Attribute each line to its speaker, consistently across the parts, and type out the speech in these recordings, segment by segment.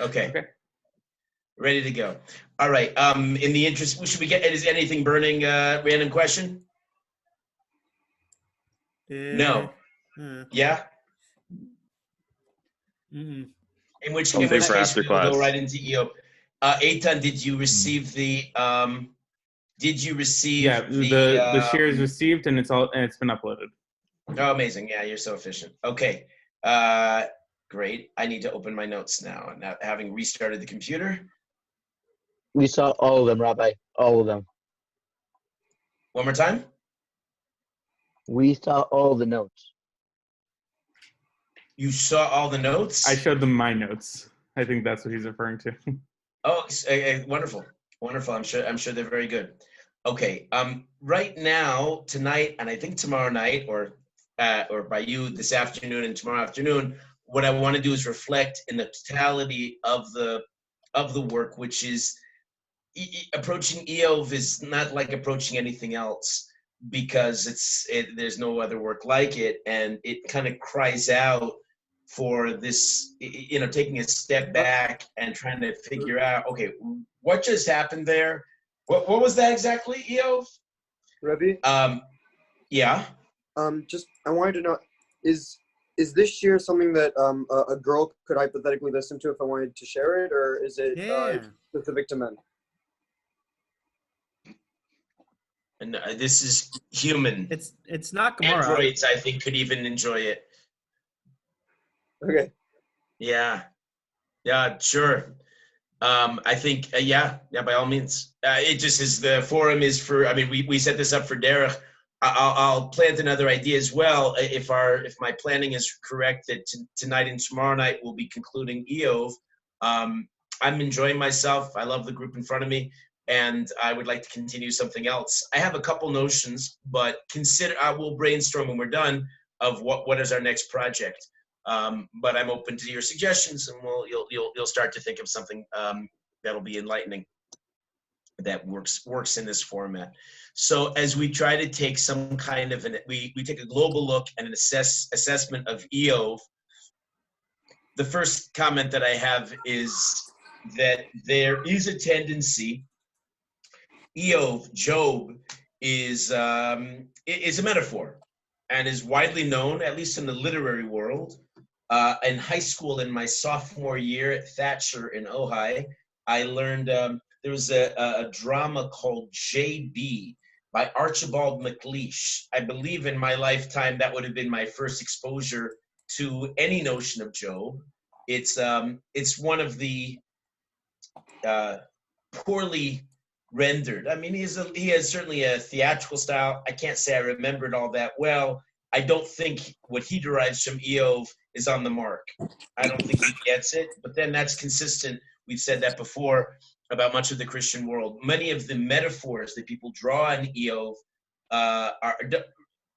Speaker 1: Okay.
Speaker 2: Okay.
Speaker 1: Ready to go. All right. In the interest, should we get? Is anything burning? Random question. No. Yeah.
Speaker 3: Mm-mm.
Speaker 1: In which
Speaker 4: Something for
Speaker 1: case
Speaker 4: after
Speaker 1: we will go
Speaker 4: class.
Speaker 1: right into Iyov. Eitan, did you receive the? Did you receive
Speaker 2: Yeah, the share is received and it's been uploaded.
Speaker 1: Oh, amazing! Yeah, you're so efficient. Okay. Great. I need to open my notes now. Now, having restarted the computer.
Speaker 5: We saw all of them, Rabbi. All of them.
Speaker 1: One more time.
Speaker 5: We saw all the notes.
Speaker 1: You saw all the notes?
Speaker 2: I showed them my notes. I think that's what he's referring to.
Speaker 1: Oh, wonderful. Wonderful. I'm sure they're very good. Okay. Right now, tonight, and I think tomorrow night, or by you this afternoon and tomorrow afternoon, what I want to do is reflect in the totality of the work, which is approaching Iyov is not like approaching anything else, because there's no other work like it, and it kind of cries out for this, taking a step back and trying to figure out, okay, what just happened there? What was that exactly, Iyov?
Speaker 6: Rabbi?
Speaker 1: Yeah.
Speaker 6: I wanted to know, is this year something that a girl could hypothetically listen to if I wanted to share it, or is it specific to men?
Speaker 1: And this is human.
Speaker 3: It's not Gemara.
Speaker 1: Androids, I think, could even enjoy it.
Speaker 6: Okay.
Speaker 1: Yeah, sure. I think, by all means. It just is, the forum is for, we set this up for Derech. I'll plant another idea as well. If my planning is correct, that tonight and tomorrow night we'll be concluding Iyov. I'm enjoying myself. I love the group in front of me, and I would like to continue something else. I have a couple notions, but we'll brainstorm when we're done of what is our next project. But I'm open to your suggestions, and you'll start to think of something that'll be enlightening, that works in this format. So as we try to take some kind of we take a global look and an assessment of Iyov, the first comment that I have is that there is a tendency. Iyov, Job, is a metaphor, and is widely known, at least in the literary world. In high school, in my sophomore year at Thatcher in Ojai, I learned there was a drama called J.B. by Archibald MacLeish. I believe in my lifetime that would have been my first exposure to any notion of Job. It's one of the poorly rendered. He has certainly a theatrical style. I can't say I remember it all that well. I don't think what he derives from Iyov is on the mark. I don't think he gets it, but then that's consistent. We've said that before about much of the Christian world. Many of the metaphors that people draw in Iyov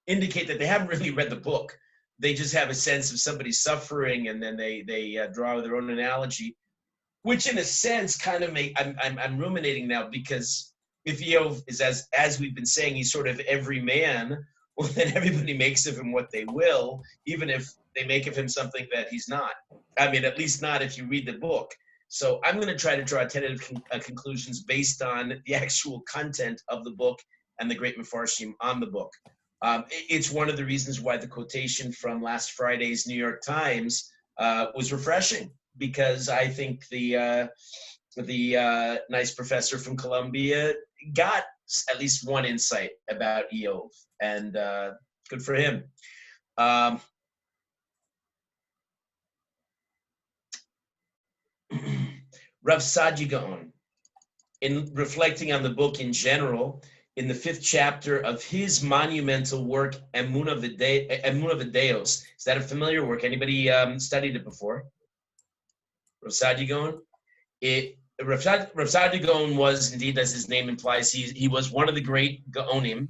Speaker 1: indicate that they haven't really read the book. They just have a sense of somebody suffering, and then they draw their own analogy, which in a sense kind of I'm ruminating now, because if Iyov is, as we've been saying, he's sort of every man, well, then everybody makes of him what they will, even if they make of him something that he's not. At least not if you read the book. So I'm going to try to draw tentative conclusions based on the actual content of the book and the great Mefarshim on the book. It's one of the reasons why the quotation from last Friday's New York Times was refreshing, because I think the nice professor from Columbia got at least one insight about Iyov, and good for him. Rav Sadia Gaon, in reflecting on the book in general, in the 5th chapter of his monumental work, Emunah V'Deos. Is that a familiar work? Anybody studied it before? Rav Sadia Gaon? Rav Sadia Gaon was indeed, as his name implies, he was one of the great Gaonim.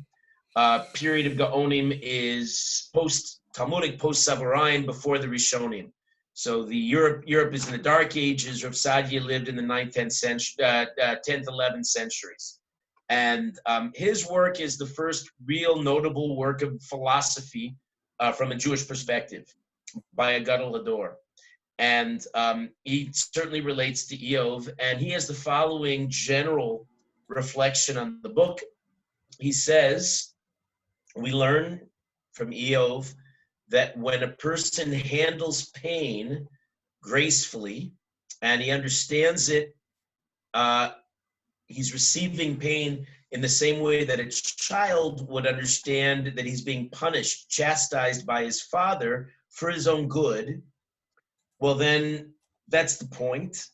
Speaker 1: Period of Gaonim is post-Talmudic, post-Savarayim, before the Rishonim. So Europe is in the Dark Ages. Rav Sadia lived in the 9th, 10th, 11th centuries. And his work is the first real notable work of philosophy from a Jewish perspective by a Gadol Hador. And he certainly relates to Iyov, and he has the following general reflection on the book. He says, we learn from Iyov that when a person handles pain gracefully and he understands it, he's receiving pain in the same way that a child would understand that he's being punished, chastised by his father for his own good. Well, then that's the point,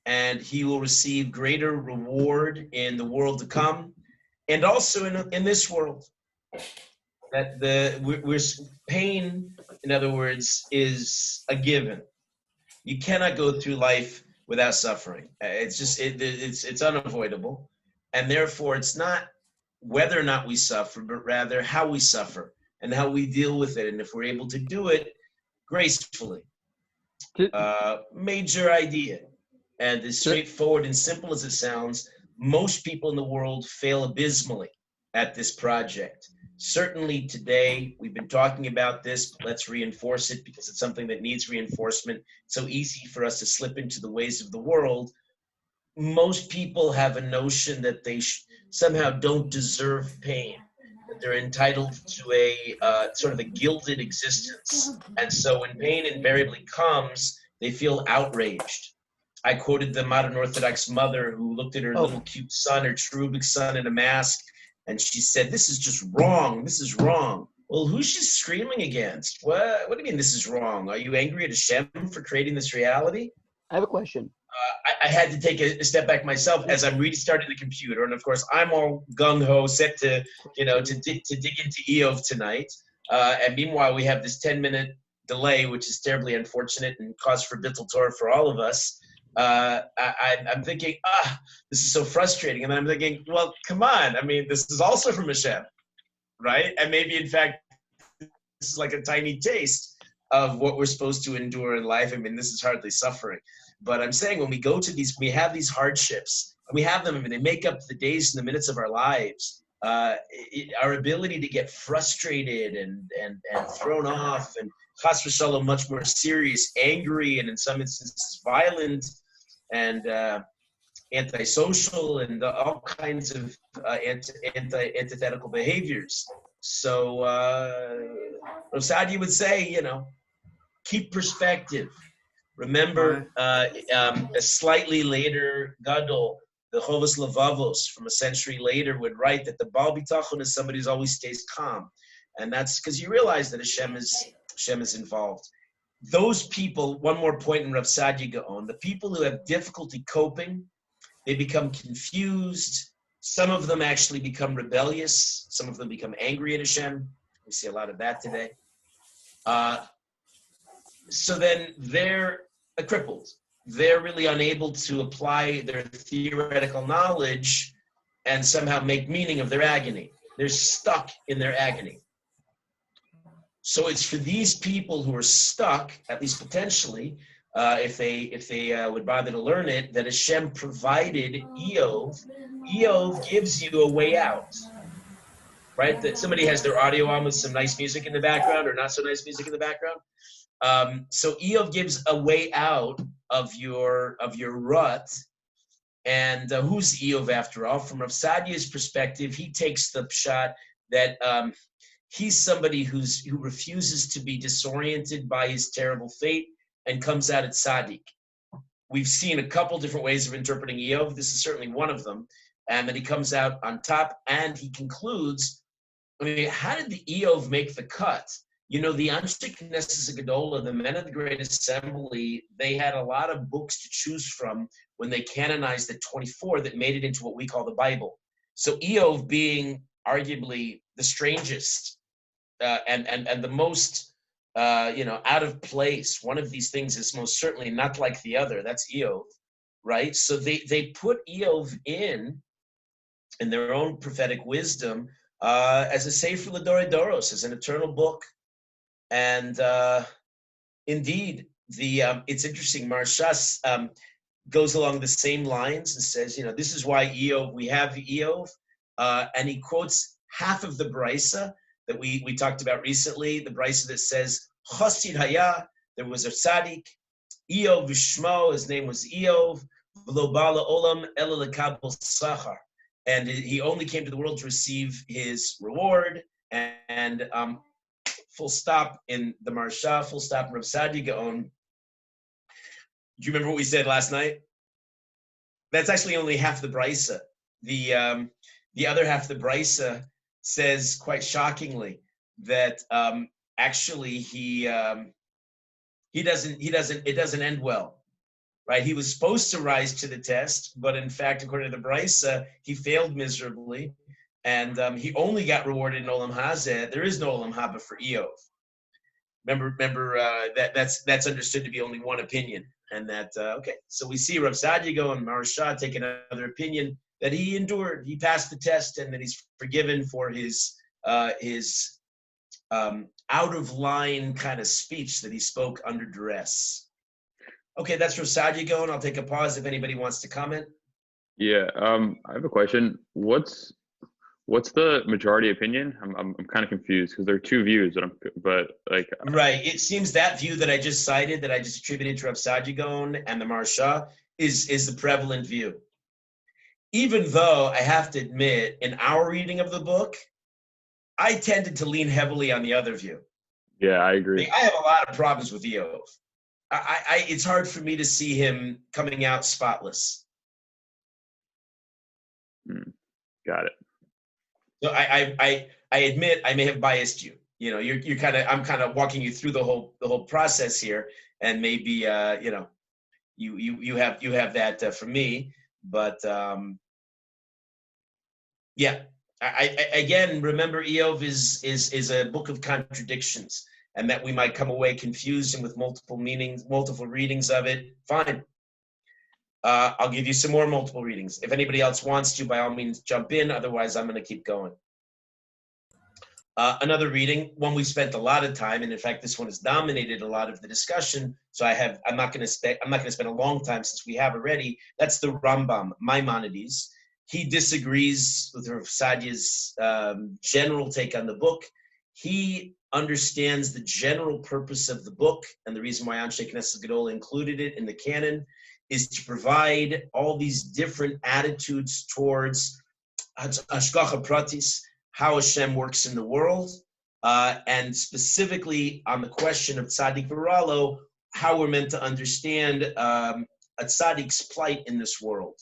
Speaker 1: and he will receive greater reward in the world to come, and also in this world. That we're pain, in other words, is a given. You cannot go through life without suffering. It's just it's unavoidable, and therefore it's not whether or not we suffer, but rather how we suffer and how we deal with it, and if we're able to do it gracefully. Major idea, and as straightforward and simple as it sounds, most people in the world fail abysmally at this project. Certainly today, we've been talking about this, but let's reinforce it because it's something that needs reinforcement. It's so easy for us to slip into the ways of the world. Most people have a notion that they somehow don't deserve pain, that they're entitled to a sort of a gilded existence. And so when pain invariably comes, they feel outraged. I quoted the modern Orthodox mother who looked at her little cute son, her cherubic son in a mask, and she said, "This is just wrong. This is wrong." Well, who's she screaming against? What do you mean this is wrong? Are you angry at Hashem for creating this reality?
Speaker 5: I have a question.
Speaker 1: I had to take a step back myself as I'm restarting the computer, and of course I'm all gung ho, set to dig into Iyov tonight. And meanwhile, we have this 10-minute delay, which is terribly unfortunate and cause for bittul Torah for all of us. I'm thinking, this is so frustrating. And then I'm thinking, well, come on. I mean, this is also from Hashem, right? And maybe, in fact, this is like a tiny taste of what we're supposed to endure in life. I mean, this is hardly suffering. But I'm saying when we go to these, we have these hardships, and we have them, I mean, they make up the days and the minutes of our lives. Our ability to get frustrated and thrown off and chas v'shalom much more serious, angry, and in some instances violent, and antisocial, and all kinds of antithetical behaviors. So Rosadi would say, keep perspective. Remember, a slightly later Gadol, the Chovos Levavos from a century later, would write that the Baal Bitachon is somebody who always stays calm. And that's because you realize that Hashem is involved. Those people, one more point in Rav Sadia Gaon, the people who have difficulty coping, they become confused. Some of them actually become rebellious. Some of them become angry at Hashem. We see a lot of that today. So then they're crippled. They're really unable to apply their theoretical knowledge and somehow make meaning of their agony. They're stuck in their agony. So it's for these people who are stuck, at least potentially, if they would bother to learn it, that Hashem provided Iyov. Iyov gives you a way out, right? That somebody has their audio on with some nice music in the background or not so nice music in the background. So Iyov gives a way out of your rut. And who's Iyov after all? From Rav Sadia's perspective, he takes the shot that he's somebody who refuses to be disoriented by his terrible fate and comes out at tzaddik. We've seen a couple different ways of interpreting Iyov. This is certainly one of them. And that he comes out on top, and he concludes, I mean, how did the Iyov make the cut? The Anshe Knesset Gedola, the men of the Great Assembly, they had a lot of books to choose from when they canonized the 24 that made it into what we call the Bible. So Iyov being arguably the strangest and the most, out of place. One of these things is most certainly not like the other. That's Iyov, right? So they put Iyov in their own prophetic wisdom as a Sefer L'Dorei Doros, as an eternal book. And indeed, it's interesting. Marshas goes along the same lines and says, this is why we have Iyov, and he quotes half of the brisa that we talked about recently, the brisa that says, Chosid Haya, there was a tzaddik, Iyov v'shmo, his name was Iyov, v'lo bala olam ela lekabel sachar. And he only came to the world to receive his reward, and full stop in the Marsha, full stop in Rav Sadia Gaon. Do you remember what we said last night? That's actually only half the brisa. The other half of the brisa says quite shockingly that actually it doesn't end well, right? He was supposed to rise to the test, but in fact, according to the brisa, he failed miserably, and he only got rewarded in Olam Hazeh. There is no Olam Haba for Iyov. Remember that's understood to be only one opinion, and that okay. So we see Rav Sadia Gaon and Maharsha take another opinion that he endured, he passed the test, and that he's forgiven for his out of line kind of speech that he spoke under duress. Okay, that's Rav Sadia Gaon. I'll take a pause if anybody wants to comment.
Speaker 3: Yeah, I have a question. What's the majority opinion? I'm kind of confused because there are two views,
Speaker 1: Right. It seems that view that I just cited, that I just attributed to Rav Sadia Gaon and the Maharsha, is the prevalent view. Even though I have to admit, in our reading of the book, I tended to lean heavily on the other view.
Speaker 3: Yeah, I agree.
Speaker 1: I have a lot of problems with Iyov. It's hard for me to see him coming out spotless.
Speaker 3: Got it.
Speaker 1: So I admit I may have biased you. You know, I'm kind of walking you through the whole process here, and maybe you have that from me, but yeah. I again remember Iyov is a book of contradictions, and that we might come away confused and with multiple meanings, multiple readings of it. Fine. I'll give you some more multiple readings. If anybody else wants to, by all means, jump in. Otherwise, I'm going to keep going. Another reading, one we spent a lot of time, and in fact, this one has dominated a lot of the discussion. So I'm not going to spend a long time since we have already. That's the Rambam, Maimonides. He disagrees with Rav Sadia's general take on the book. He understands the general purpose of the book, and the reason why Anshe Knesset Gedola included it in the canon is to provide all these different attitudes towards Hashgacha Pratis, how Hashem works in the world, and specifically on the question of Tzaddik V'Ralo, how we're meant to understand a Tzaddik's plight in this world.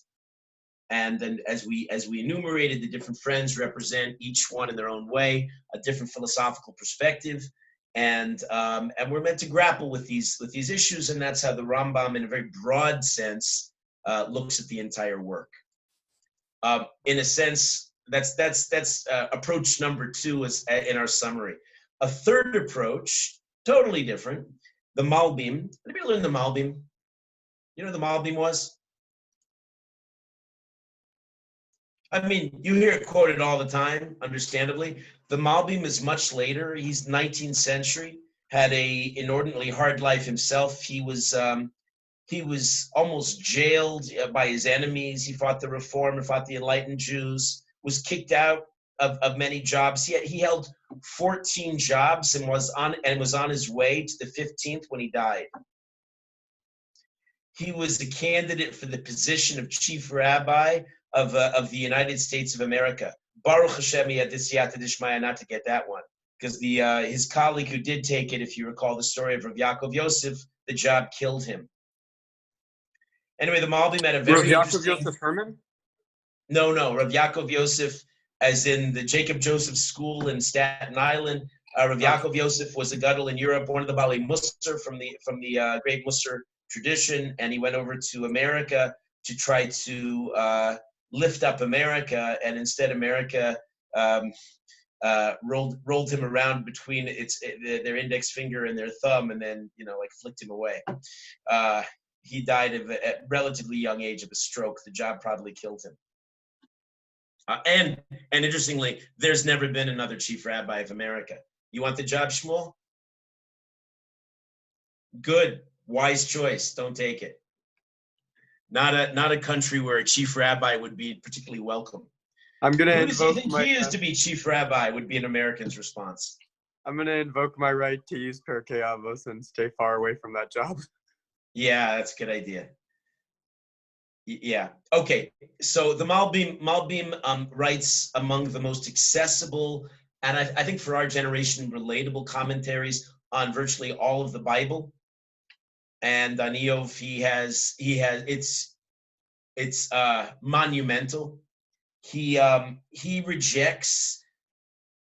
Speaker 1: And then as we enumerated, the different friends represent each one in their own way, a different philosophical perspective. And we're meant to grapple with these issues, and that's how the Rambam, in a very broad sense, looks at the entire work. In a sense, that's approach number 2 is in our summary. A third approach, totally different, the Malbim. Anybody learn the Malbim? You know what the Malbim was? I mean, you hear it quoted all the time, understandably. The Malbim is much later. He's 19th century, had a inordinately hard life himself. He was almost jailed by his enemies. He fought the Reform and fought the enlightened Jews, was kicked out of many jobs. He held 14 jobs and was on his way to the 15th when he died. He was a candidate for the position of chief rabbi of the United States of America. Baruch Hashem, he had this siyata d'shmaya not to get that one, because his colleague who did take it, if you recall the story of Rav Yaakov Yosef, the job killed him. Anyway, the Malbim had a very
Speaker 6: Rav Yaakov Yosef Herman?
Speaker 1: No, Rav Yaakov Yosef, as in the Jacob Joseph School in Staten Island. Rav Yaakov Yosef was a gadol in Europe, one of the Bali Musar from the great Musar tradition, and he went over to America to try to lift up America, and instead America rolled him around between their index finger and their thumb, and then flicked him away. He died at a relatively young age of a stroke. The job probably killed him. And interestingly, there's never been another chief rabbi of America. You want the job, Shmuel? Good, wise choice. Don't take it. Not a country where a chief rabbi would be particularly welcome.
Speaker 6: I'm going to
Speaker 1: invoke
Speaker 6: Who
Speaker 1: do you think he is to be chief rabbi would be an American's response.
Speaker 6: I'm going to invoke my right to use Pirkei Avos and stay far away from that job.
Speaker 1: Yeah, that's a good idea. Yeah. Okay. So the Malbim writes among the most accessible and I think for our generation relatable commentaries on virtually all of the Bible. And on Iyov, it's monumental. He rejects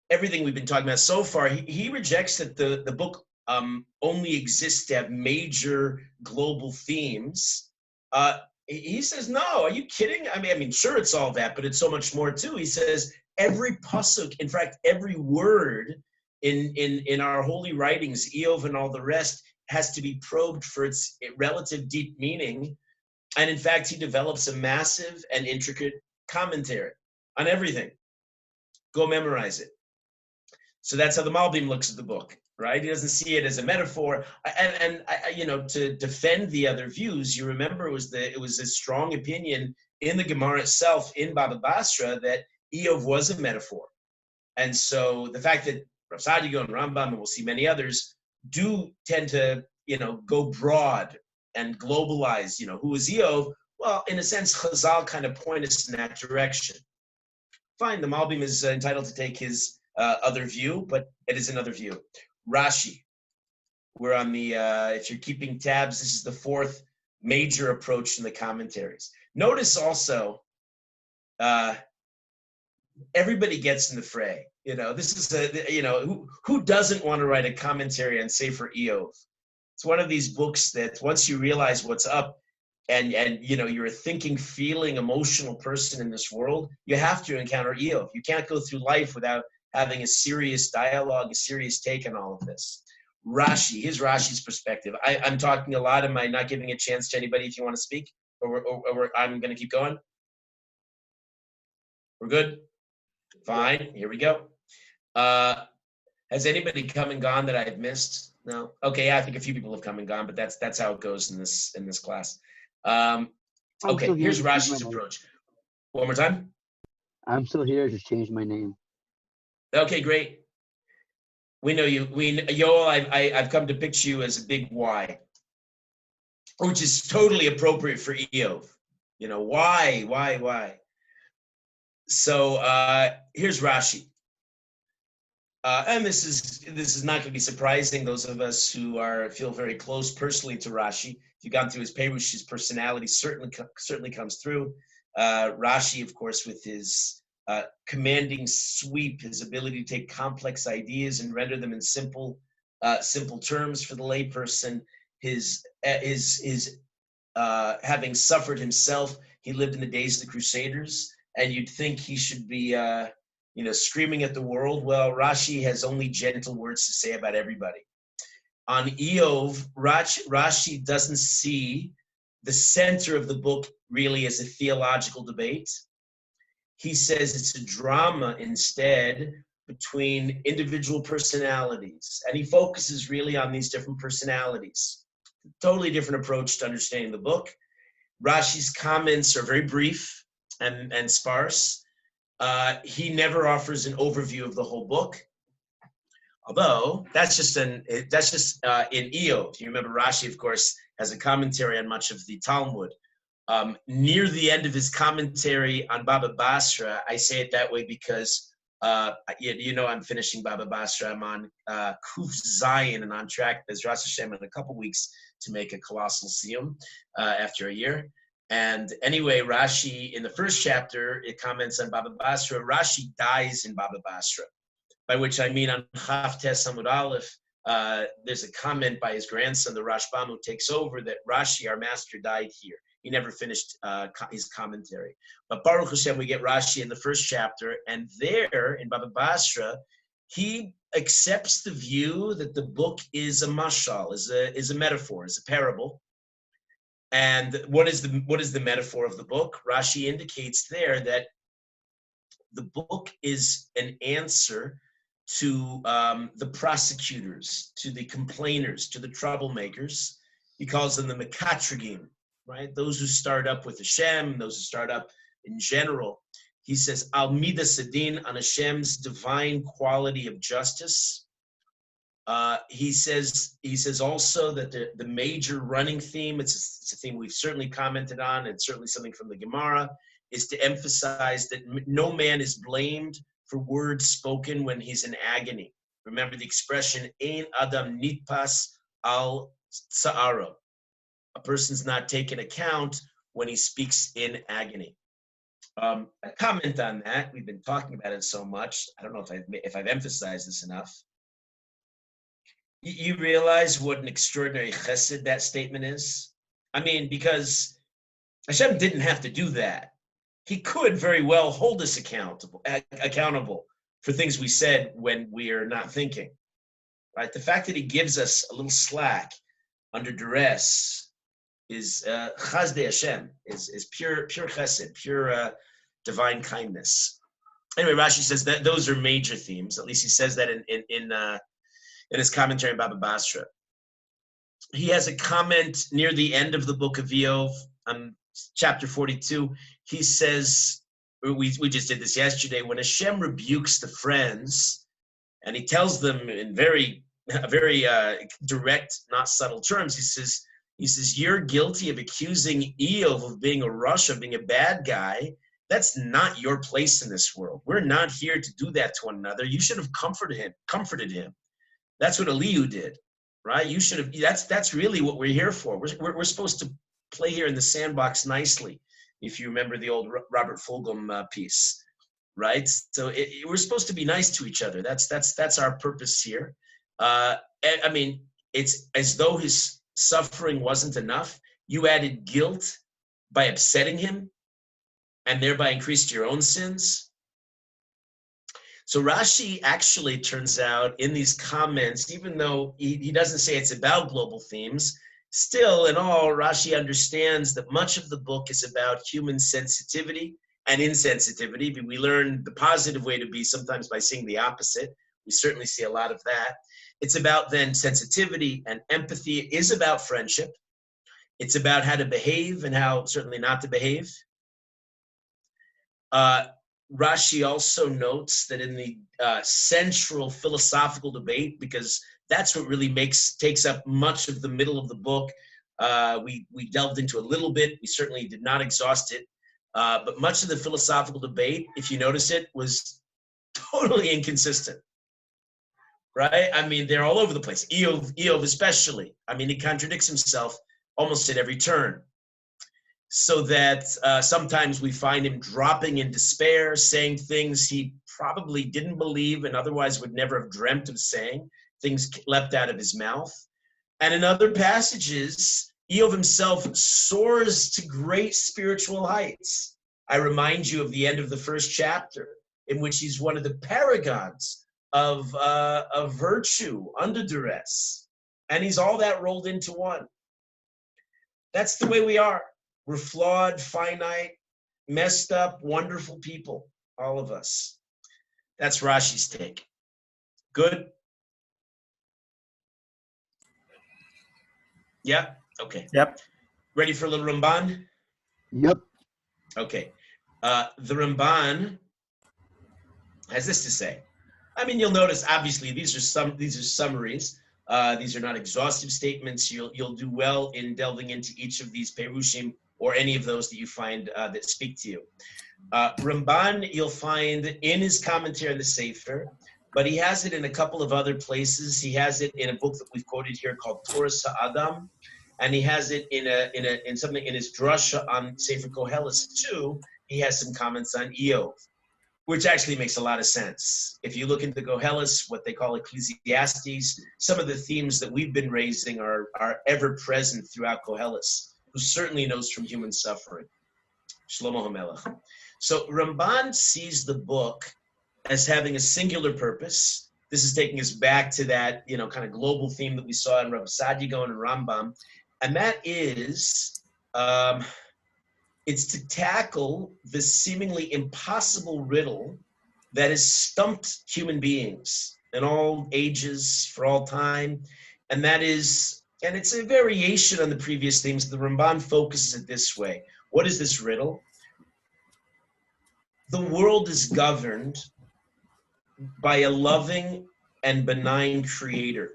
Speaker 1: everything we've been talking about so far. He rejects that the book only exists to have major global themes. He says, no, are you kidding? I mean, sure, it's all that, but it's so much more too. He says every pasuk, in fact, every word in our holy writings, Iyov and all the rest, has to be probed for its relative deep meaning. And in fact, he develops a massive and intricate commentary on everything. Go memorize it. So that's how the Malbim looks at the book, right? He doesn't see it as a metaphor. And to defend the other views, you remember it was a strong opinion in the Gemara itself in Baba Basra that Iyov was a metaphor. And so the fact that Rav Sadigo and Rambam, and we'll see many others, do tend to, go broad and globalize, who is Iyov? Well, in a sense, Chazal kind of point us in that direction. Fine, the Malbim is entitled to take his other view, but it is another view. Rashi, we're on the, if you're keeping tabs, this is the fourth major approach in the commentaries. Notice also, everybody gets in the fray. This is who doesn't want to write a commentary on Sefer Iyov? It's one of these books that once you realize what's up, and you're a thinking, feeling, emotional person in this world, you have to encounter Iyov. You can't go through life without having a serious dialogue, a serious take on all of this. Rashi, here's Rashi's perspective. I'm talking a lot. Am I not giving a chance to anybody if you want to speak? Or I'm going to keep going? We're good? Fine, here we go. Has anybody come and gone that I've missed? No? Okay, yeah, I think a few people have come and gone, but that's how it goes in this class. Okay, here's Rashi's approach. One more time.
Speaker 5: I'm still here, just changed my name.
Speaker 1: Okay, great. We know you. Yoel, I've come to picture you as a big Y, which is totally appropriate for Iyov. Why? So here's Rashi. And this is not going to be surprising. Those of us who feel very close personally to Rashi, if you've gone through his Perush, his personality certainly comes through. Rashi, of course, with his commanding sweep, his ability to take complex ideas and render them in simple terms for the layperson. His having suffered himself, he lived in the days of the Crusaders, and you'd think he should be screaming at the world. Well, Rashi has only gentle words to say about everybody. On Iyov, Rashi doesn't see the center of the book really as a theological debate. He says it's a drama instead between individual personalities. And he focuses really on these different personalities. Totally different approach to understanding the book. Rashi's comments are very brief and sparse. He never offers an overview of the whole book. Although that's just in Iyov. You remember Rashi, of course, has a commentary on much of the Talmud. Near the end of his commentary on Baba Basra, I say it that way because I'm finishing Baba Basra. I'm on Kuf Zion and on track as Rosh Hashem in a couple weeks to make a colossal siyum after a year. And anyway, Rashi in the first chapter it comments on Baba Basra. Rashi dies in Baba Basra, by which I mean on Chaf Tes Amud Aleph. There's a comment by his grandson, the Rashbam, who takes over that Rashi, our master, died here. He never finished his commentary. But Baruch Hashem, we get Rashi in the first chapter, and there in Baba Basra, he accepts the view that the book is a mashal, is a metaphor, is a parable. And what is the metaphor of the book? Rashi indicates there that the book is an answer to the prosecutors, to the complainers, to the troublemakers. He calls them the mekatragim, right? Those who start up with Hashem, those who start up in general. He says, Al midas adin, on Hashem's divine quality of justice. He says also that the major running theme, it's a theme we've certainly commented on, and certainly something from the Gemara, is to emphasize that no man is blamed for words spoken when he's in agony. Remember the expression, Ein Adam Nitpas al Tsa'aro. A person's not taken account when he speaks in agony. A comment on that, we've been talking about it so much, I don't know if I've emphasized this enough. You realize what an extraordinary chesed that statement is? I mean, because Hashem didn't have to do that. He could very well hold us accountable for things we said when we are not thinking, right? The fact that he gives us a little slack under duress is chasdei Hashem, is pure chesed, pure divine kindness. Anyway, Rashi says that those are major themes. At least he says that in his commentary on Baba Basra. He has a comment near the end of the book of Iyov, chapter 42. He says, we just did this yesterday, when Hashem rebukes the friends, and he tells them in very direct, not subtle terms, he says, you're guilty of accusing Iyov of being a rasha, of being a bad guy. That's not your place in this world. We're not here to do that to one another. You should have comforted him. That's what Elihu did, right? You should have. That's really what we're here for. We're supposed to play here in the sandbox nicely, if you remember the old Robert Fulghum piece, right? So we're supposed to be nice to each other. That's our purpose here. I mean, it's as though his suffering wasn't enough. You added guilt by upsetting him, and thereby increased your own sins. So Rashi actually turns out in these comments, even though he doesn't say it's about global themes, still in all, Rashi understands that much of the book is about human sensitivity and insensitivity. We learn the positive way to be sometimes by seeing the opposite. We certainly see a lot of that. It's about then sensitivity and empathy. It is about friendship. It's about how to behave and how certainly not to behave. Rashi also notes that in the central philosophical debate, because that's what really takes up much of the middle of the book, we delved into a little bit. We certainly did not exhaust it. But much of the philosophical debate, if you notice it, was totally inconsistent, right? I mean, they're all over the place. Iyov especially. I mean, he contradicts himself almost at every turn. So that sometimes we find him dropping in despair, saying things he probably didn't believe and otherwise would never have dreamt of saying, things leapt out of his mouth. And in other passages, Iyov himself soars to great spiritual heights. I remind you of the end of the first chapter, in which he's one of the paragons of virtue under duress. And he's all that rolled into one. That's the way we are. We're flawed, finite, messed up, wonderful people, all of us. That's Rashi's take. Good? Yeah? Okay.
Speaker 4: Yep.
Speaker 1: Ready for a little Ramban?
Speaker 5: Yep.
Speaker 1: Okay. The Ramban has this to say. I mean, you'll notice, obviously, these are summaries. These are not exhaustive statements. You'll do well in delving into each of these perushim or any of those that you find that speak to you. Ramban, you'll find in his commentary on the Sefer, but he has it in a couple of other places. He has it in a book that we've quoted here called Torah Sa'adam, and he has it in something in his drasha on Sefer Koheles too. He has some comments on Iyov, which actually makes a lot of sense. If you look into Koheles, what they call Ecclesiastes, some of the themes that we've been raising are ever present throughout Koheles, who certainly knows from human suffering. Shlomo HaMelech. So Ramban sees the book as having a singular purpose. This is taking us back to that, kind of global theme that we saw in Rabbi Sadia Gaon and Rambam. And that is, it's to tackle the seemingly impossible riddle that has stumped human beings in all ages, for all time. And that is, and it's a variation on the previous themes. The Ramban focuses it this way. What is this riddle? The world is governed by a loving and benign creator.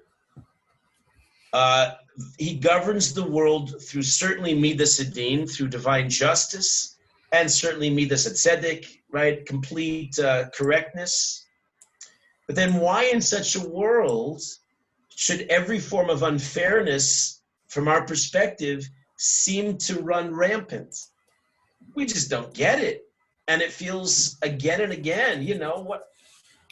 Speaker 1: He governs the world through certainly midas hadin, through divine justice, and certainly midas hatzedek, right? Complete correctness. But then why in such a world should every form of unfairness, from our perspective, seem to run rampant? We just don't get it. And it feels again and again,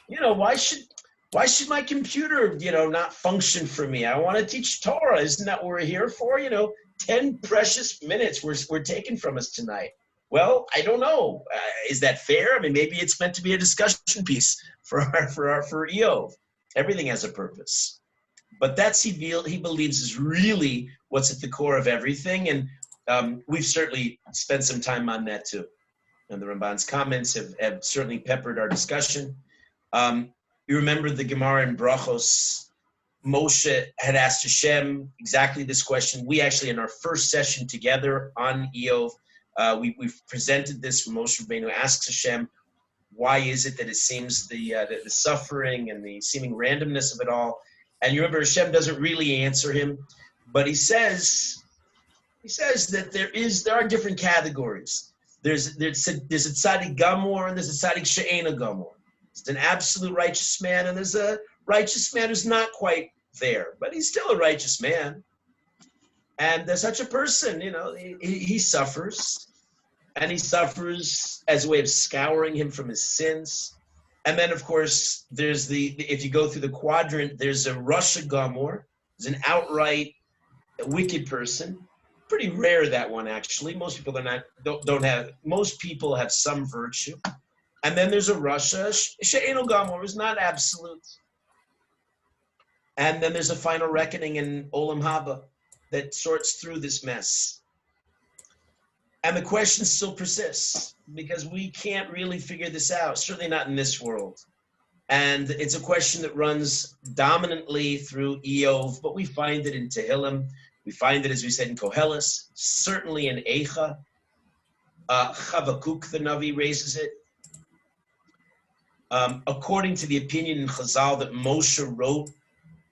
Speaker 1: why should my computer, not function for me? I want to teach Torah. Isn't that what we're here for? 10 precious minutes we're taken from us tonight. Well, I don't know. Is that fair? I mean, maybe it's meant to be a discussion piece for Iyov. Everything has a purpose. But that's he believes is really what's at the core of everything. And we've certainly spent some time on that too. And the Ramban's comments have certainly peppered our discussion. You remember the Gemara in Brachos, Moshe had asked Hashem exactly this question. We actually, in our first session together on Iyov, we've presented this. Moshe Rabbeinu asks Hashem, why is it that it seems the suffering and the seeming randomness of it all? And you remember Hashem doesn't really answer him, but he says that there are different categories. There's a tzaddik gamor and there's a tzaddik she'ena gamor. There's an absolute righteous man and there's a righteous man who's not quite there, but he's still a righteous man. And there's such a person, he suffers, and he suffers as a way of scouring him from his sins. And then, of course, there's if you go through the quadrant, there's a Rasha Gamor, there's an outright wicked person. Pretty rare, that one, actually. Most people most people have some virtue. And then there's a Rasha She'eno Gamor, who's not absolute. And then there's a final reckoning in Olam Haba that sorts through this mess. And the question still persists because we can't really figure this out, certainly not in this world. And it's a question that runs dominantly through Iyov, but we find it in Tehillim. We find it, as we said, in Koheles, certainly in Eicha. Chavakuk, the Navi, raises it. According to the opinion in Chazal that Moshe wrote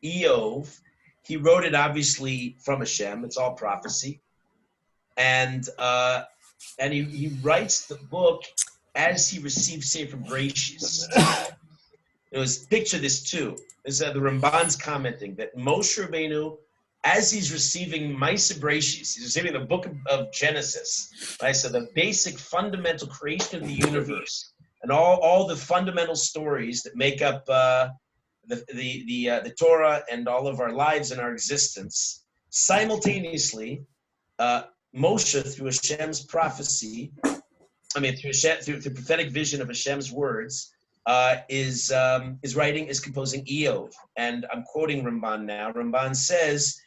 Speaker 1: Iyov, he wrote it obviously from Hashem. It's all prophecy. And he writes the book as he received Sefer Bereshis. Picture this too. This the Ramban's commenting that Moshe Rabbeinu, as he's receiving Ma'aseh Bereshis, he's receiving the book of Genesis, right? So the basic fundamental creation of the universe and all the fundamental stories that make up the Torah and all of our lives and our existence. Simultaneously, Moshe, through Hashem's prophecy, through the prophetic vision of Hashem's words, is composing Iyov. And I'm quoting Ramban now. Ramban says,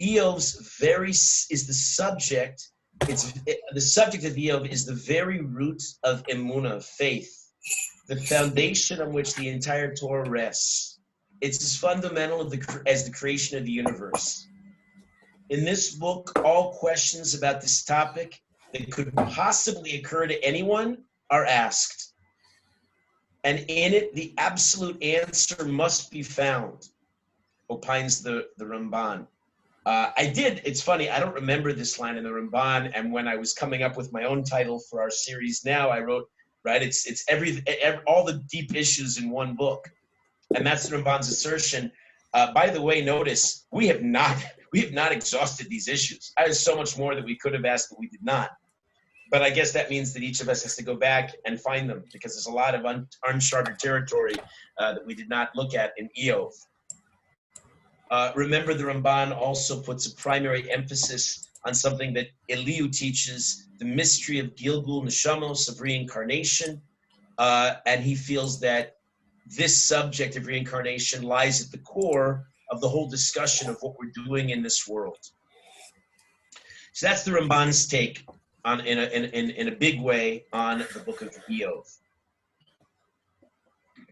Speaker 1: Iyov's is the subject. The subject of Iyov is the very root of emunah, of faith, the foundation on which the entire Torah rests. It's as fundamental as the creation of the universe. In this book, all questions about this topic that could possibly occur to anyone are asked. And in it, the absolute answer must be found, opines the Ramban. It's funny, I don't remember this line in the Ramban, and when I was coming up with my own title for our series now, I wrote, right, it's all the deep issues in one book. And that's the Ramban's assertion. By the way, notice, we have not exhausted these issues. There's so much more that we could have asked, but we did not. But I guess that means that each of us has to go back and find them because there's a lot of uncharted territory that we did not look at in Iyov. Remember, the Ramban also puts a primary emphasis on something that Elihu teaches, the mystery of Gilgul Neshamos, of reincarnation. And he feels that this subject of reincarnation lies at the core of the whole discussion of what we're doing in this world. So that's the Ramban's take on in a big way on the book of Iyov.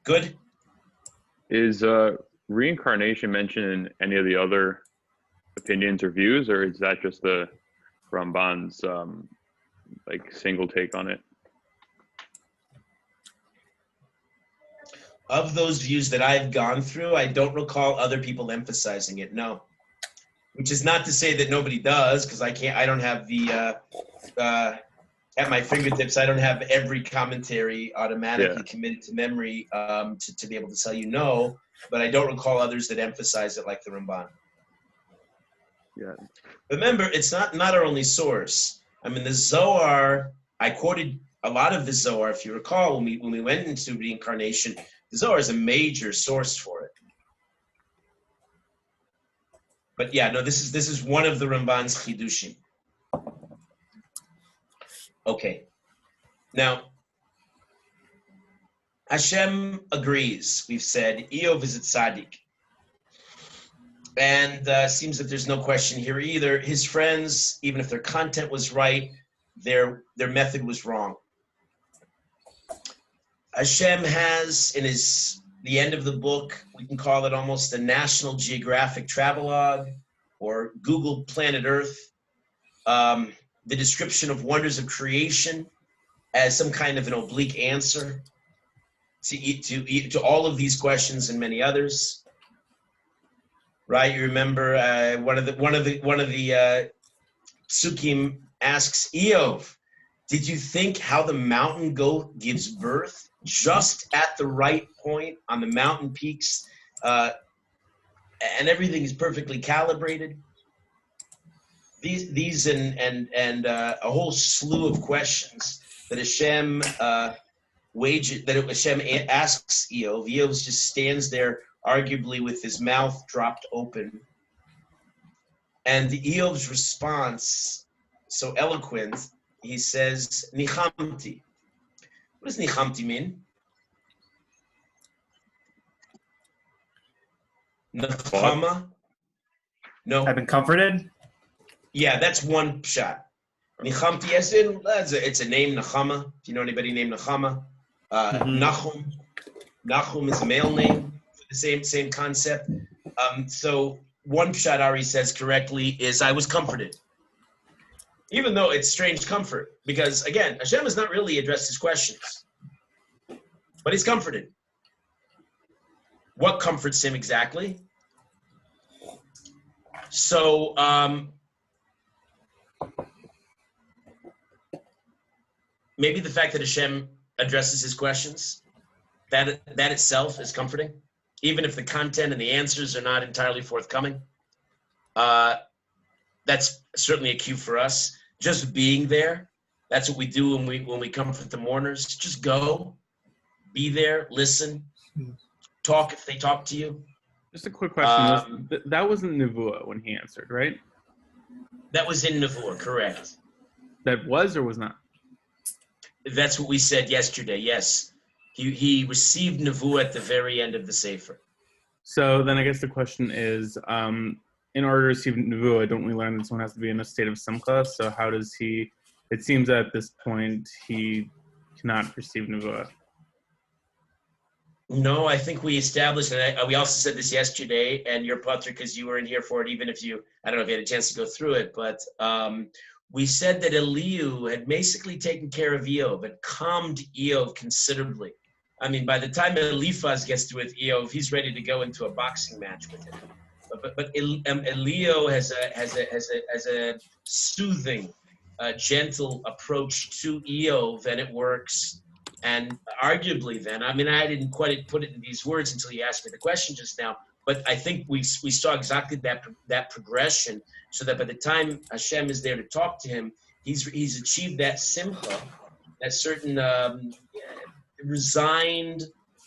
Speaker 1: Good? Is
Speaker 3: reincarnation mentioned in any of the other opinions or views, or is that just the Ramban's single take on it?
Speaker 1: of those views that I've gone through, I don't recall other people emphasizing it. No, which is not to say that nobody does, because I don't have the at my fingertips. I don't have every commentary automatically committed to memory to be able to tell you no. But I don't recall others that emphasize it like the Ramban.
Speaker 3: Yeah.
Speaker 1: Remember, it's not our only source. I mean, the Zohar. I quoted a lot of the Zohar, if you recall, when we went into reincarnation. The Zohar is a major source for it. But yeah, no, this is one of the Ramban's chidushim. Okay. Now, Hashem agrees. We've said Iyov is a tzaddik. And seems that there's no question here either. His friends, even if their content was right, their method was wrong. Hashem has, in the end of the book, we can call it almost a National Geographic travelogue or Google Planet Earth, the description of wonders of creation as some kind of an oblique answer to all of these questions and many others. Right? You remember one of the psukim asks Iyov, did you think how the mountain goat gives birth just at the right point on the mountain peaks, and everything is perfectly calibrated? These and a whole slew of questions that Hashem Hashem asks Iyov. Iyov just stands there, arguably with his mouth dropped open, and the Iyov's response, so eloquent, he says, "Nichamti." What does nichamti mean? Nechama? No.
Speaker 4: I've been comforted.
Speaker 1: Yeah, that's one shot. Nichamti, as in, it's a name, Nechama. If you know anybody named Nechama. Nachum. Nachum is a male name for the same concept. So one shot Ari says correctly is, I was comforted. Even though it's strange comfort, because again, Hashem has not really addressed his questions, but he's comforted. What comforts him exactly? So, maybe the fact that Hashem addresses his questions, that itself is comforting, even if the content and the answers are not entirely forthcoming. That's certainly a cue for us. Just being there, that's what we do when we comfort the mourners. Just go, be there, listen, talk if they talk to you.
Speaker 2: Just a quick question. That wasn't Nevuah when he answered, right?
Speaker 1: That was in Nevuah, correct.
Speaker 2: That was or was not?
Speaker 1: That's what we said yesterday, yes. He received Nevuah at the very end of the Sefer.
Speaker 2: So then I guess the question is, in order to receive Nevuah, don't we learn that someone has to be in a state of simcha? So how does he, it seems at this point, he cannot receive Nevuah.
Speaker 1: No, I think we established, and we also said this yesterday, and you're Patrick, because you were in here for it, even if you, I don't know if you had a chance to go through it, but we said that Elihu had basically taken care of Iyov, had calmed Iyov considerably. I mean, by the time Eliphaz gets to with Iyov, he's ready to go into a boxing match with him. But Elihu has a soothing, gentle approach to Iyov, and it works. And arguably then, I mean, I didn't quite put it in these words until you asked me the question just now, but I think we saw exactly that progression, so that by the time Hashem is there to talk to him, he's achieved that simcha, that certain resigned,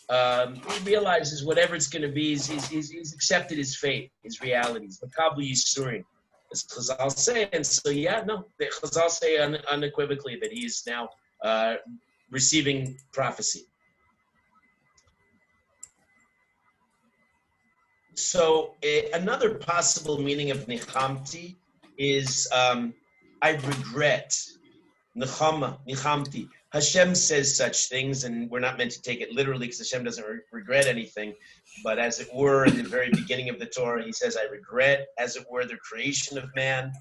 Speaker 1: he realizes whatever it's going to be, he's accepted his fate, his realities. Makabel Yisurin, as Chazal say. And so, yeah, no, the Chazal say unequivocally that he is now receiving prophecy. So another possible meaning of nichamti is I regret. Nechama, nichamti. Hashem says such things, and we're not meant to take it literally because Hashem doesn't regret anything. But as it were, in the very beginning of the Torah, he says, I regret, as it were, the creation of man.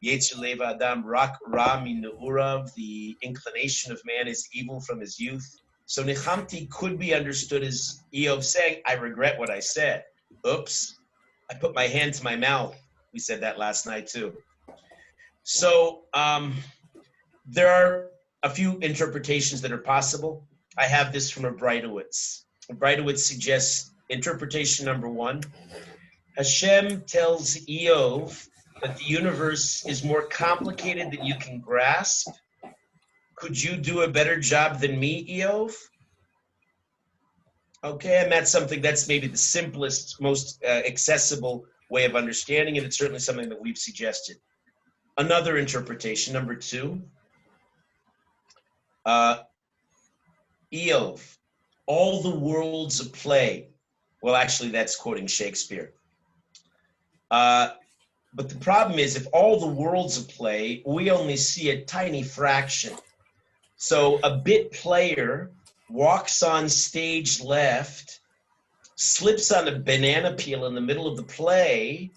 Speaker 1: Yetzer Leva Adam Rak Ra Min Ne'urav, the inclination of man is evil from his youth. So Nechamti could be understood as Iyov saying, I regret what I said. Oops, I put my hand to my mouth. We said that last night too. So there are a few interpretations that are possible. I have this from a Bleiweiss. Bleiweiss suggests interpretation number one. Hashem tells Iyov that the universe is more complicated than you can grasp. Could you do a better job than me, Iyov? Okay, and that's something that's maybe the simplest, most accessible way of understanding it. It's certainly something that we've suggested. Another interpretation, number two. Iyov, all the worlds of play. Well, actually, that's quoting Shakespeare. But the problem is, if all the worlds of play, we only see a tiny fraction. So a bit player walks on stage left, slips on a banana peel in the middle of the play,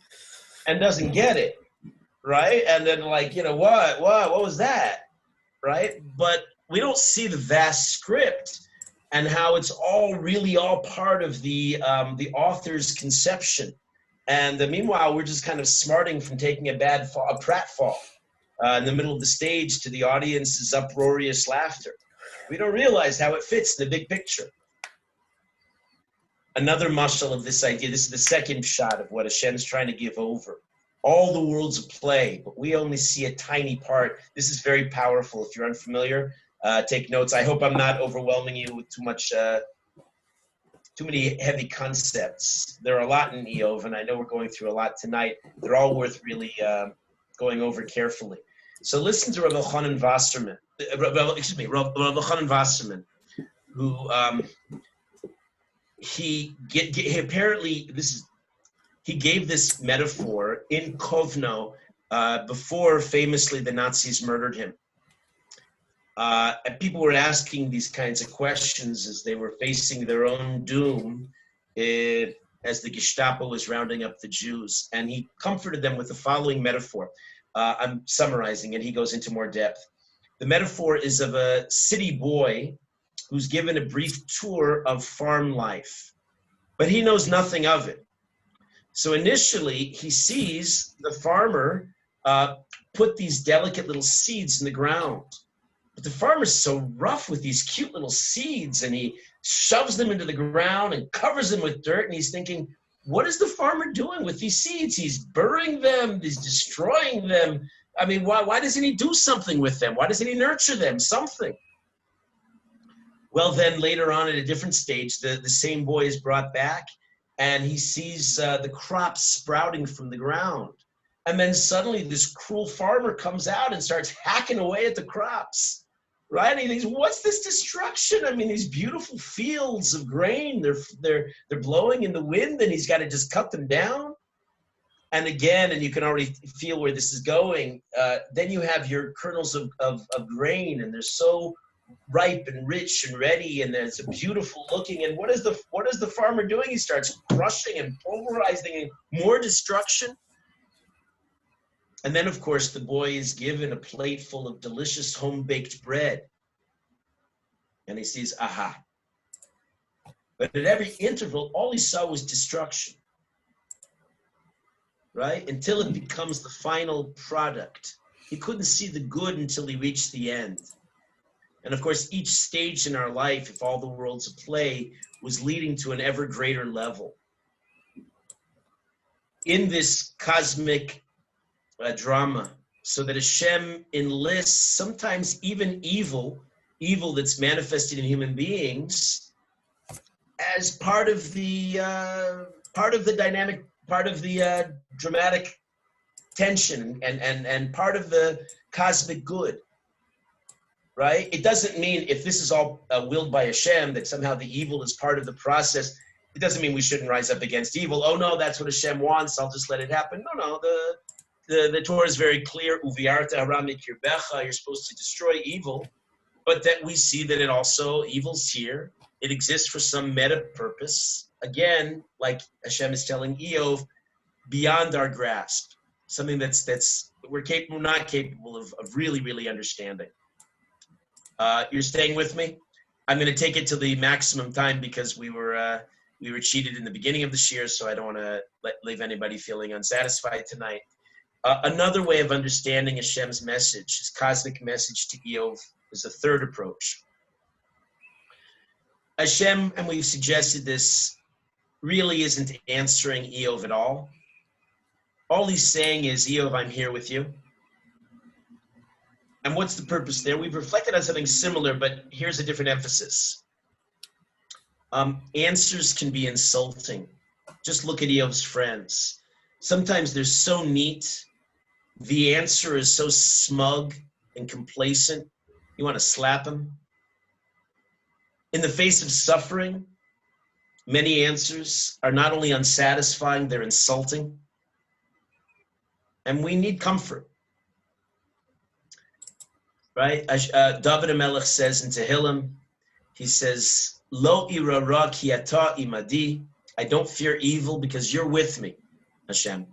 Speaker 1: and doesn't get it, right? And then like, what was that, right? But we don't see the vast script and how it's all part of the author's conception. And meanwhile, we're just kind of smarting from taking a pratfall in the middle of the stage to the audience's uproarious laughter. We don't realize how it fits in the big picture. Another mashal of this idea, this is the second shot of what Hashem's trying to give over. All the worlds of play, but we only see a tiny part. This is very powerful. If you're unfamiliar, take notes. I hope I'm not overwhelming you with too many heavy concepts. There are a lot in Iyov, and I know we're going through a lot tonight. They're all worth really going over carefully. So listen to Rabbi Chanan Wasserman, who he apparently he gave this metaphor in Kovno before famously the Nazis murdered him. And people were asking these kinds of questions as they were facing their own doom as the Gestapo was rounding up the Jews. And he comforted them with the following metaphor. I'm summarizing it. He goes into more depth. The metaphor is of a city boy who's given a brief tour of farm life, but he knows nothing of it. So initially, he sees the farmer put these delicate little seeds in the ground. But the farmer's so rough with these cute little seeds, and he shoves them into the ground and covers them with dirt, and he's thinking, what is the farmer doing with these seeds? He's burying them, he's destroying them. I mean, why doesn't he do something with them? Why doesn't he nurture them? Something. Well, then later on at a different stage, the same boy is brought back, and he sees the crops sprouting from the ground. And then suddenly this cruel farmer comes out and starts hacking away at the crops. Right? And he thinks, what's this destruction? I mean, these beautiful fields of grain, they're blowing in the wind, and he's got to just cut them down. And again, and you can already feel where this is going, then you have your kernels of grain, and they're so ripe and rich and ready, and it's beautiful looking. And what is the farmer doing? He starts crushing and pulverizing, and more destruction. And then, of course, the boy is given a plate full of delicious home-baked bread. And he sees, aha. But at every interval, all he saw was destruction. Right? Until it becomes the final product. He couldn't see the good until he reached the end. And of course, each stage in our life, if all the worlds of play, was leading to an ever greater level. In this cosmic drama, so that Hashem enlists sometimes even evil that's manifested in human beings, as part of the dynamic, part of the dramatic tension, and part of the cosmic good. Right? It doesn't mean if this is all willed by Hashem that somehow the evil is part of the process. It doesn't mean we shouldn't rise up against evil. Oh no, that's what Hashem wants. I'll just let it happen. No. The Torah is very clear. Uviarta hara mikirbecha. You're supposed to destroy evil, but that we see that it also evil's here. It exists for some meta purpose. Again, like Hashem is telling Iyov, beyond our grasp. Something that's we're not capable of really understanding. You're staying with me? I'm going to take it to the maximum time because we were cheated in the beginning of the shiur, so I don't want to leave anybody feeling unsatisfied tonight. Another way of understanding Hashem's message, his cosmic message to Iyov, is a third approach. Hashem, and we've suggested this, really isn't answering Iyov at all. All he's saying is, Iyov, I'm here with you. And what's the purpose there? We've reflected on something similar, but here's a different emphasis. Answers can be insulting. Just look at Iyov's friends. Sometimes they're so neat. The answer is so smug and complacent. You want to slap him. In the face of suffering, many answers are not only unsatisfying, they're insulting. And we need comfort. Right? David HaMelech says in Tehillim, he says, Lo ira ra ki ata imadi. I don't fear evil because you're with me, Hashem.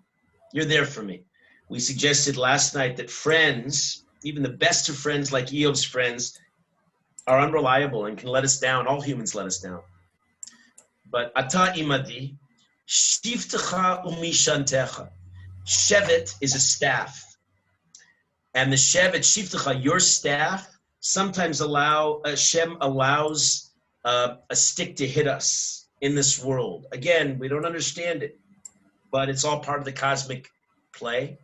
Speaker 1: You're there for me. We suggested last night that friends, even the best of friends like Iyov's friends, are unreliable and can let us down. All humans let us down. But ata imadi, shivtecha umishantecha. Shevet is a staff. And the shevet, shivtecha, your staff, sometimes Hashem allows a stick to hit us in this world. Again, we don't understand it, but it's all part of the cosmic play.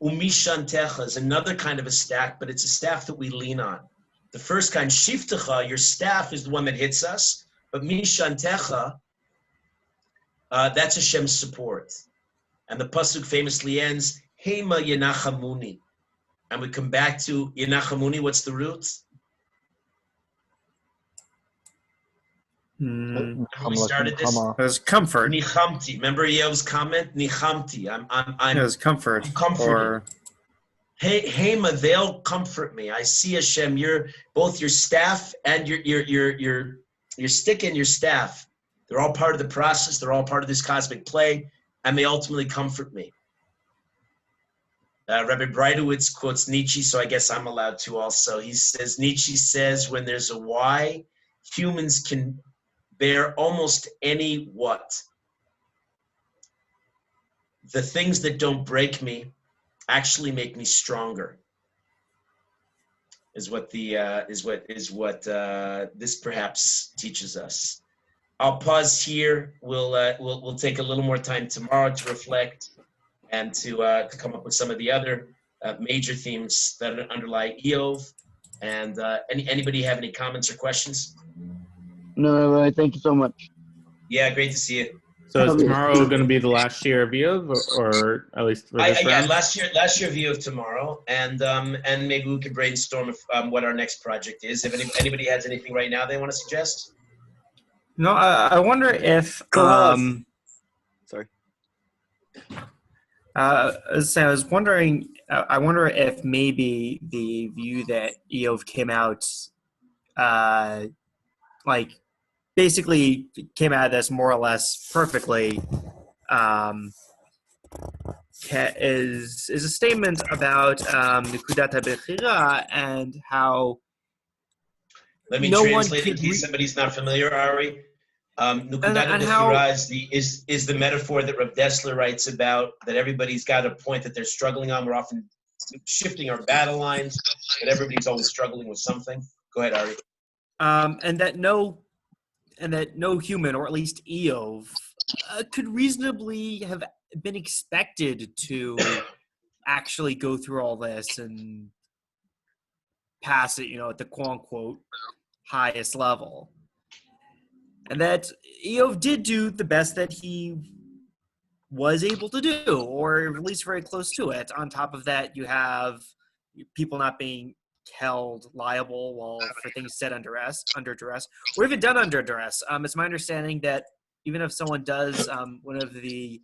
Speaker 1: Umishantecha is another kind of a staff, but it's a staff that we lean on. The first kind, shivtecha, your staff is the one that hits us, but mishantecha, that's Hashem's support. And the pasuk famously ends, Hema Yenachamuni. And we come back to Yenachamuni. What's the root? When we started this,
Speaker 4: There's comfort.
Speaker 1: Nichamti. Remember Iyov's comment? Nichamti.
Speaker 4: There's comfort.
Speaker 1: I'm comforted.
Speaker 4: Or
Speaker 1: Hey, Hema, they'll comfort me. I see Hashem. You're both your staff and your stick and your staff. They're all part of the process. They're all part of this cosmic play, and they ultimately comfort me. Rabbi Bleiweiss quotes Nietzsche, so I guess I'm allowed to also. Nietzsche says, when there's a why, humans can bear almost any what. The things that don't break me actually make me stronger. Is what this perhaps teaches us. I'll pause here. We'll take a little more time tomorrow to reflect and to come up with some of the other major themes that underlie Iyov. And anybody have any comments or questions?
Speaker 5: No, Rabbi, thank you so much.
Speaker 1: Yeah, great to see you.
Speaker 2: So is tomorrow going to be the last shiur of Iyov, or at least for this round?
Speaker 1: last year of Iyov tomorrow, and maybe we could brainstorm what our next project is. If anybody has anything right now they want to suggest.
Speaker 4: no, I wonder if
Speaker 6: Sorry.
Speaker 4: I was wondering. I wonder if maybe the view that Iyov came out, basically came out of this more or less perfectly, is a statement about Nekudat HaBechira and how
Speaker 1: Let me translate in case somebody's not familiar, Ari. Nukudat HaBechira is the metaphor that Rav Dessler writes about, that everybody's got a point that they're struggling on. We're often shifting our battle lines, but everybody's always struggling with something. Go ahead, Ari.
Speaker 4: and that no human, or at least Iyov, could reasonably have been expected to actually go through all this and pass it, at the quote-unquote highest level. And that Iyov did do the best that he was able to do, or at least very close to it. On top of that, you have people not being held liable for things said under duress, or even done under duress. It's my understanding that even if someone does one of the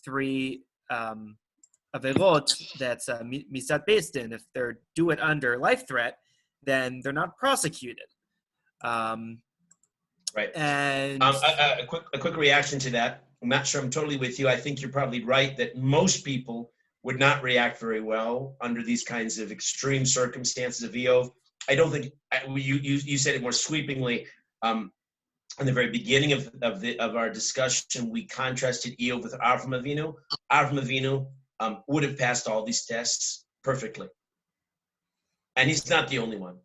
Speaker 4: three averot, that's misat beisdin, if they're do it under life threat, then they're not prosecuted.
Speaker 1: Right.
Speaker 4: And
Speaker 1: a quick reaction to that. I'm not sure I'm totally with you. I think you're probably right that most people would not react very well under these kinds of extreme circumstances of Iyov. I don't think you said it more sweepingly. In the very beginning of our discussion, we contrasted Iyov with Avram Avinu. Avram Avinu would have passed all these tests perfectly, and he's not the only one.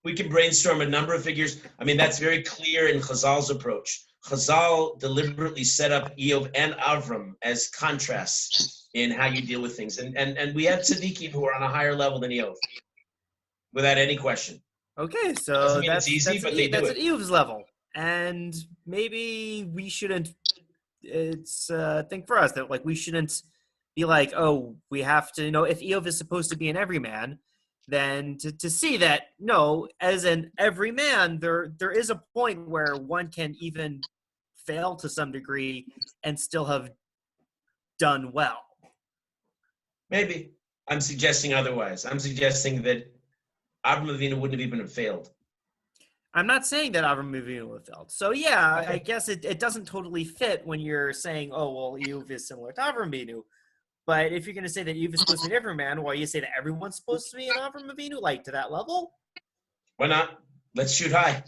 Speaker 1: We can brainstorm a number of figures. I mean, that's very clear in Chazal's approach. Chazal deliberately set up Iyov and Avram as contrasts in how you deal with things, and we have tzaddikim who are on a higher level than Iyov, without any question.
Speaker 4: Okay, so
Speaker 1: Doesn't mean
Speaker 4: that's
Speaker 1: it's easy, but they do
Speaker 4: that's
Speaker 1: it.
Speaker 4: at Iyov's level, and maybe we shouldn't. It's a thing for us that like we shouldn't be like, oh, we have to. If Iyov is supposed to be an everyman, then to see that no, as an everyman, there is a point where one can even fail to some degree and still have done well.
Speaker 1: Maybe. I'm suggesting otherwise. I'm suggesting that Avram Avinu wouldn't have even have failed.
Speaker 4: I'm not saying that Avram Avinu would have failed. So yeah,
Speaker 1: Okay.
Speaker 4: I guess it doesn't totally fit when you're saying, oh, well, Iyov is similar to Avram Avinu. But if you're going to say that Iyov is supposed to be an everyman, well, you say that everyone's supposed to be an Avram Avinu, like to that level?
Speaker 1: Why not? Let's shoot high.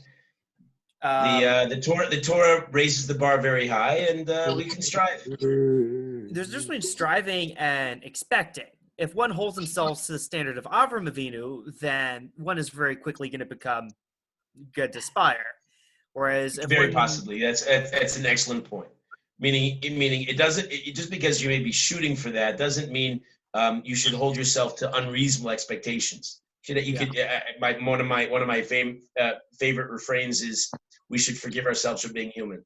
Speaker 1: The Torah raises the bar very high, and we can strive.
Speaker 4: There's a difference between striving and expecting. If one holds themselves to the standard of Avram Avinu, then one is very quickly going to become good to aspire. Whereas if
Speaker 1: Very possibly. That's an excellent point. Meaning it doesn't just because you may be shooting for that doesn't mean you should hold yourself to unreasonable expectations. One of my favorite refrains is we should forgive ourselves for being human.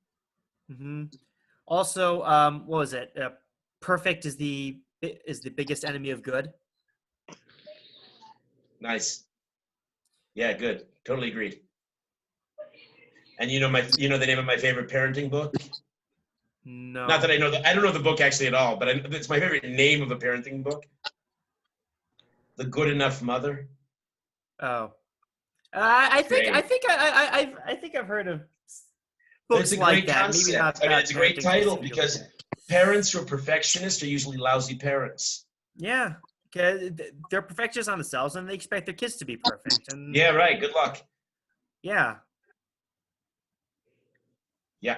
Speaker 4: Mm-hmm. Also, what was it? Perfect is the biggest enemy of good.
Speaker 1: Nice. Yeah, good. Totally agreed. And you know the name of my favorite parenting book?
Speaker 4: No.
Speaker 1: Not that I know I don't know the book actually at all, but it's my favorite name of a parenting book. The Good Enough Mother.
Speaker 4: Oh. I think I've heard of books
Speaker 1: It's a
Speaker 4: like
Speaker 1: great
Speaker 4: that.
Speaker 1: concept.
Speaker 4: Maybe not.
Speaker 1: I mean, it's a great
Speaker 4: parenting
Speaker 1: title
Speaker 4: specifically.
Speaker 1: because parents who are perfectionists are usually lousy parents.
Speaker 4: Yeah, because they're perfectionists on themselves and they expect their kids to be perfect. And
Speaker 1: Yeah, right. Good luck.
Speaker 4: yeah.
Speaker 1: Yeah.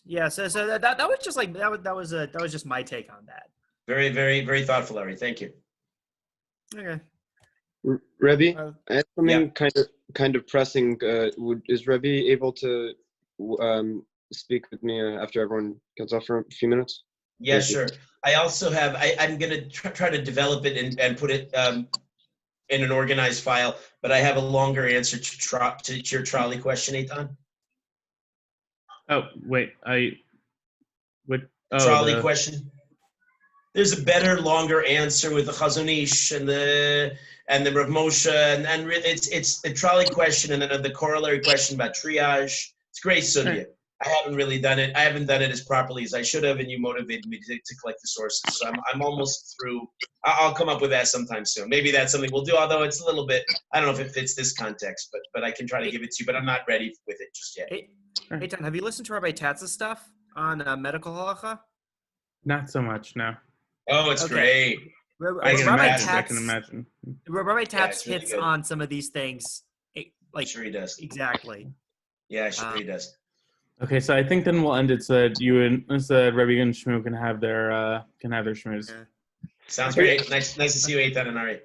Speaker 4: Yeah. So that was just like that was just my take on that.
Speaker 1: Very, very, very thoughtful, Larry. Thank you.
Speaker 4: Okay.
Speaker 6: Rabbi,
Speaker 4: Uh,
Speaker 6: I have something kind of pressing. Is Rabbi able to speak with me after everyone gets off for a few minutes?
Speaker 1: Yeah,
Speaker 6: Thank you.
Speaker 1: sure. I also have. I'm going to try to develop it and put it in an organized file. But I have a longer answer to your trolley question, Eitan.
Speaker 2: Oh, wait.
Speaker 1: Trolley question. There's a better, longer answer with the Chazon Ish and the Rav Moshe and it's the trolley question and then the corollary question about triage. It's great sugya. I haven't really done it. I haven't done it as properly as I should have, and you motivated me to collect the sources. So I'm almost through. I'll come up with that sometime soon. Maybe that's something we'll do. Although it's a little bit. I don't know if it fits this context, but I can try to give it to you. But I'm not ready with it just yet.
Speaker 4: Hey, Tom, have you listened to Rabbi Tatz's stuff on medical halacha?
Speaker 2: Not so much, no.
Speaker 1: Oh, it's
Speaker 4: Okay.
Speaker 1: great.
Speaker 2: I
Speaker 1: Rabbi
Speaker 2: can imagine.
Speaker 4: Rabbi Tatz
Speaker 1: it's really
Speaker 4: hits
Speaker 1: good.
Speaker 4: on some of these things,
Speaker 1: I'm sure he does.
Speaker 4: exactly.
Speaker 1: Yeah, sure he does.
Speaker 2: Okay, so I think then we'll end it so that you and Rabbi and Shmoo can have their shmooze.
Speaker 1: Sounds great. Nice to see you, Eitan and Ari.